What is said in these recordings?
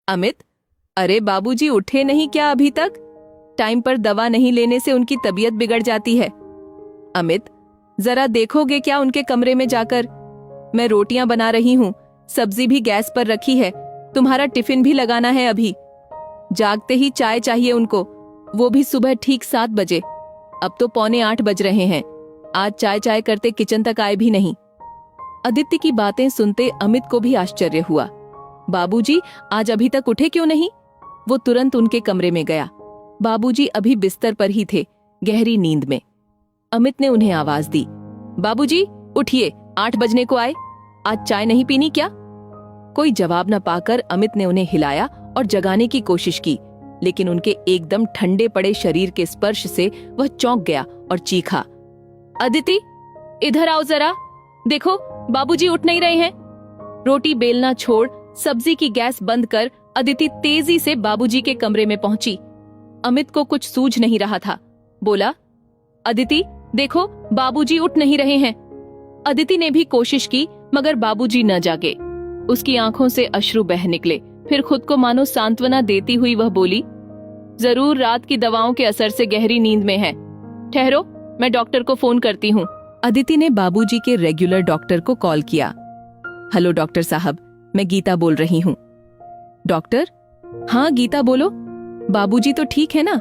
अमित, अरे बाबूजी उठे नहीं क्या अभी तक? टाइम पर दवा नहीं लेने से उनकी तबीयत बिगड़ जाती है। अमित, जरा देखोगे क्या उनके कमरे में जाकर? मैं रोटियां बना रही हूँ, सब्जी भी गैस पर रखी है, तुम्हारा टिफिन भी लगाना है अभी। जागते ही चाय चाहिए उनको, वो भी सुबह ठीक 7 बजे। अब तो 7:45 बज रहे हैं, आज चाय चाय करते किचन तक आए भी नहीं। अदिति की बातें सुनते अमित को भी आश्चर्य हुआ। बाबूजी आज अभी तक उठे क्यों नहीं? वो तुरंत उनके कमरे में गया। बाबूजी अभी बिस्तर पर ही थे, गहरी नींद में। अमित ने उन्हें आवाज दी, बाबूजी उठिए, 8 बजने को आए, आज चाय नहीं पीनी क्या? कोई जवाब न पाकर अमित ने उन्हें हिलाया और जगाने की कोशिश की, लेकिन उनके एकदम ठंडे पड़े शरीर के स्पर्श से वह चौंक गया और चीखा, अदिति इधर आओ जरा, देखो बाबूजी उठ नहीं रहे हैं। रोटी बेलना छोड़ सब्जी की गैस बंद कर अदिति तेजी से बाबूजी के कमरे में पहुंची। अमित को कुछ सूझ नहीं रहा था। बोला, अदिति देखो बाबूजी उठ नहीं रहे हैं। अदिति ने भी कोशिश की मगर बाबूजी न जागे। उसकी आंखों से अश्रु बह निकले। फिर खुद को मानो सांत्वना देती हुई वह बोली, जरूर रात की दवाओं के असर से गहरी नींद में है। ठहरो, मैं डॉक्टर को फोन करती हूँ। अदिति ने बाबूजी के रेगुलर डॉक्टर को कॉल किया। हेलो डॉक्टर साहब, मैं गीता बोल रही हूँ। डॉक्टर? हाँ गीता बोलो। बाबूजी तो ठीक है ना?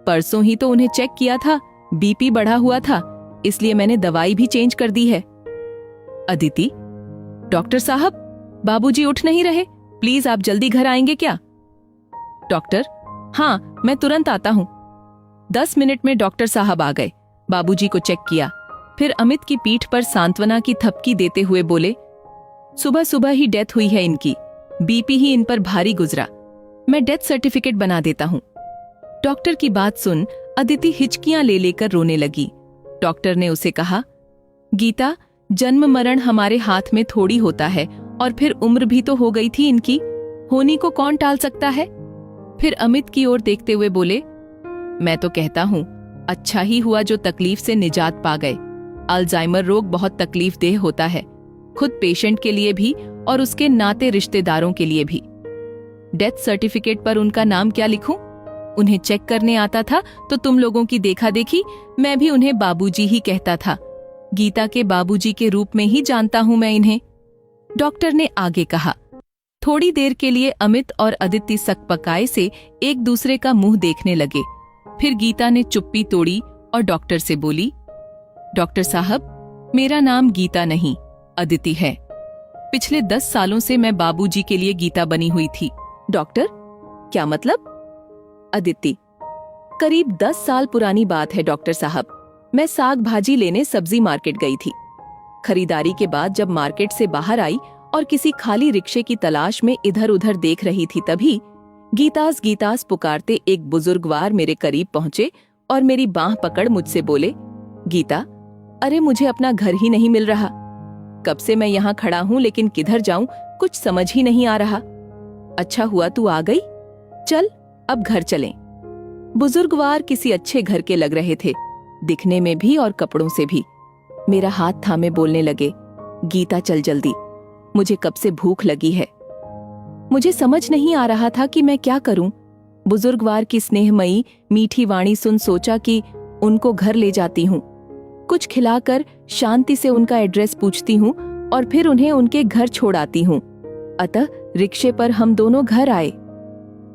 परसों ही तो उन्हें चेक किया था, बीपी बढ़ा हुआ था, इसलिए मैंने दवाई भी चेंज कर दी है। अदिति, डॉक्टर साहब बाबूजी उठ नहीं रहे, प्लीज आप जल्दी घर आएंगे क्या? डॉक्टर, हाँ मैं तुरंत आता हूँ। 10 मिनट में डॉक्टर साहब आ गए, बाबूजी को चेक किया, फिर अमित की पीठ पर सांत्वना की थपकी देते हुए बोले, सुबह सुबह ही डेथ हुई है इनकी, बीपी ही इन पर भारी गुजरा, मैं डेथ सर्टिफिकेट बना देता हूँ। डॉक्टर की बात सुन अदिति हिचकियां ले लेकर रोने लगी। डॉक्टर ने उसे कहा, गीता जन्म मरण हमारे हाथ में थोड़ी होता है, और फिर उम्र भी तो हो गई थी इनकी, होनी को कौन टाल सकता है? फिर अमित की ओर देखते हुए बोले, मैं तो कहता हूँ अच्छा ही हुआ जो तकलीफ से निजात पा गए। अल्जाइमर रोग बहुत तकलीफ देह होता है, खुद पेशेंट के लिए भी और उसके नाते रिश्तेदारों के लिए भी। डेथ सर्टिफिकेट पर उनका नाम क्या लिखूं? उन्हें चेक करने आता था तो तुम लोगों की देखा देखी मैं भी उन्हें बाबूजी ही कहता था। गीता के बाबूजी के रूप में ही जानता हूं मैं इन्हें। डॉक्टर ने आगे कहा। थोड़ी देर के लिए अमित और अदिति सकपकाए से एक दूसरे का मुंह देखने लगे। फिर गीता ने चुप्पी तोड़ी और डॉक्टर से बोली, डॉक्टर साहब मेरा नाम गीता नहीं अदिति है। पिछले 10 सालों से मैं बाबूजी के लिए गीता बनी हुई थी। डॉक्टर, क्या मतलब? अदिति, करीब 10 साल पुरानी बात है डॉक्टर साहब। मैं साग भाजी लेने सब्जी मार्केट गई थी। खरीदारी के बाद जब मार्केट से बाहर आई और किसी खाली रिक्शे की तलाश में इधर उधर देख रही थी, तभी गीतास गीतास पुकारते एक बुजुर्गवार मेरे करीब पहुंचे और मेरी बांह पकड़ मुझसे बोले, गीता अरे मुझे अपना घर ही नहीं मिल रहा। कब से मैं यहाँ खड़ा हूँ लेकिन किधर जाऊं कुछ समझ ही नहीं आ रहा। अच्छा हुआ तू आ गई, चल अब घर चलें। बुजुर्गवार किसी अच्छे घर के लग रहे थे, दिखने में भी और कपड़ों से भी। मेरा हाथ थामे बोलने लगे, गीता चल जल्दी, मुझे कब से भूख लगी है। मुझे समझ नहीं आ रहा था कि मैं क्या करूं। बुजुर्गवार की स्नेहमयी मीठी वाणी सुन सोचा कि उनको घर ले जाती हूं, कुछ खिलाकर शांति से उनका एड्रेस पूछती हूं और फिर उन्हें उनके घर छोड़ आती हूं। अतः रिक्शे पर हम दोनों घर आए।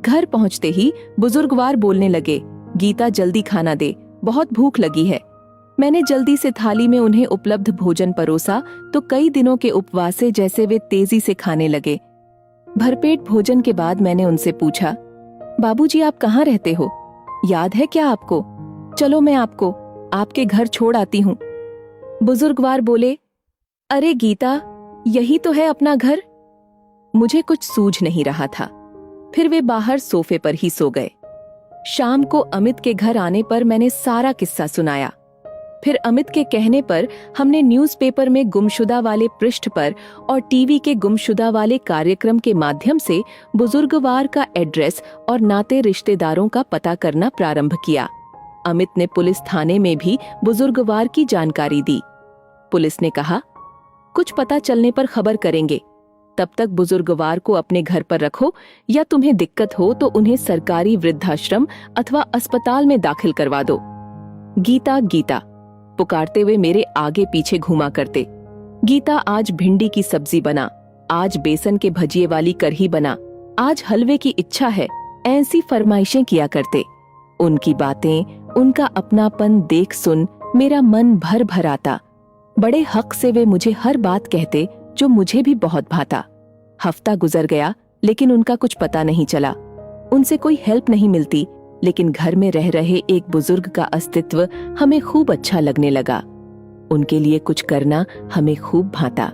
घर पहुंचते ही बुजुर्गवार बोलने लगे, गीता जल्दी खाना दे, बहुत भूख लगी है। मैंने जल्दी से थाली में उन्हें उपलब्ध भोजन परोसा तो कई दिनों के उपवासे जैसे वे तेजी से खाने लगे। भरपेट भोजन के बाद मैंने उनसे पूछा, बाबूजी आप कहाँ रहते हो? याद है क्या आपको? चलो मैं आपको आपके घर छोड़ आती हूँ। बुजुर्गवार बोले, अरे गीता यही तो है अपना घर। मुझे कुछ सूझ नहीं रहा था। फिर वे बाहर सोफे पर ही सो गए। शाम को अमित के घर आने पर मैंने सारा किस्सा सुनाया। फिर अमित के कहने पर हमने न्यूज़पेपर में गुमशुदा वाले पृष्ठ पर और टीवी के गुमशुदा वाले कार्यक्रम के माध्यम से बुजुर्गवार का एड्रेस और नाते रिश्तेदारों का पता करना प्रारंभ किया। अमित ने पुलिस थाने में भी बुजुर्गवार की जानकारी दी। पुलिस ने कहा, कुछ पता चलने पर खबर करेंगे। तब तक बुजुर्गवार को अपने घर पर रखो या तुम्हें दिक्कत हो तो उन्हें सरकारी वृद्धाश्रम अथवा अस्पताल में दाखिल करवा दो। गीता गीता पुकारते हुए मेरे आगे पीछे घूमा करते। गीता आज भिंडी की सब्जी बना, आज बेसन के भजिए वाली कढ़ी बना, आज हलवे की इच्छा है, ऐसी फरमाइशें किया करते। उनकी बातें, उनका अपनापन देख सुन मेरा मन भर भर आता। बड़े हक से वे मुझे हर बात कहते जो मुझे भी बहुत भाता। हफ्ता गुजर गया लेकिन उनका कुछ पता नहीं चला। उनसे कोई हेल्प नहीं मिलती, लेकिन घर में रह रहे एक बुजुर्ग का अस्तित्व हमें खूब अच्छा लगने लगा। उनके लिए कुछ करना हमें खूब भाता।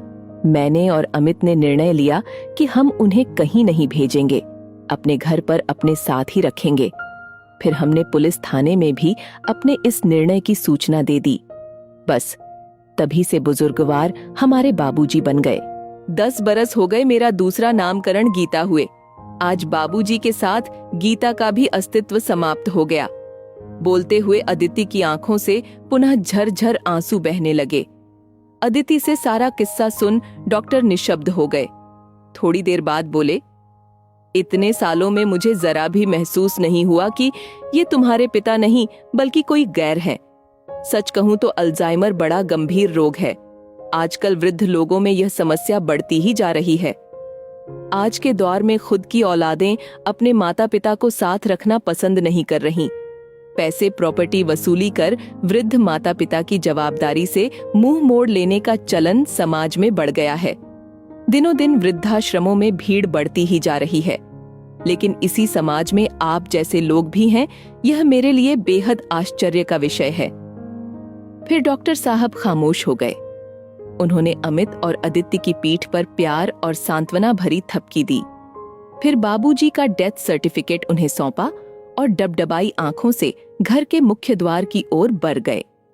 मैंने और अमित ने निर्णय लिया कि हम उन्हें कहीं नहीं भेजेंगे, अपने घर पर अपने साथ ही रखेंगे। फिर हमने पुलिस थाने में भी अपने इस निर्णय की सूचना दे दी। बस तभी से बुजुर्गवार हमारे बाबूजी बन गए। 10 बरस हो गए मेरा दूसरा नामकरण गीता हुए। आज बाबूजी के साथ गीता का भी अस्तित्व समाप्त हो गया। बोलते हुए अदिति की आंखों से पुनः झरझर आंसू बहने लगे। अदिति से सारा किस्सा सुन डॉक्टर निशब्द हो गए। थोड़ी देर बाद बोले, इतने सालों में मुझे जरा भी महसूस नहीं हुआ कि ये तुम्हारे पिता नहीं बल्कि कोई गैर है। सच कहूं तो अल्जाइमर बड़ा गंभीर रोग है। आजकल वृद्ध लोगों में यह समस्या बढ़ती ही जा रही है। आज के दौर में खुद की औलादें अपने माता पिता को साथ रखना पसंद नहीं कर रहीं। पैसे प्रॉपर्टी वसूली कर वृद्ध माता पिता की जवाबदारी से मुंह मोड़ लेने का चलन समाज में बढ़ गया है। दिनों दिन वृद्धाश्रमों में भीड़ बढ़ती ही जा रही है, लेकिन इसी समाज में आप जैसे लोग भी हैं, यह मेरे लिए बेहद आश्चर्य का विषय है। फिर डॉक्टर साहब खामोश हो गए। उन्होंने अमित और अदिति की पीठ पर प्यार और सांत्वना भरी थपकी दी। फिर बाबूजी का डेथ सर्टिफिकेट उन्हें सौंपा और डबडबाई आंखों से घर के मुख्य द्वार की ओर बढ़ गए।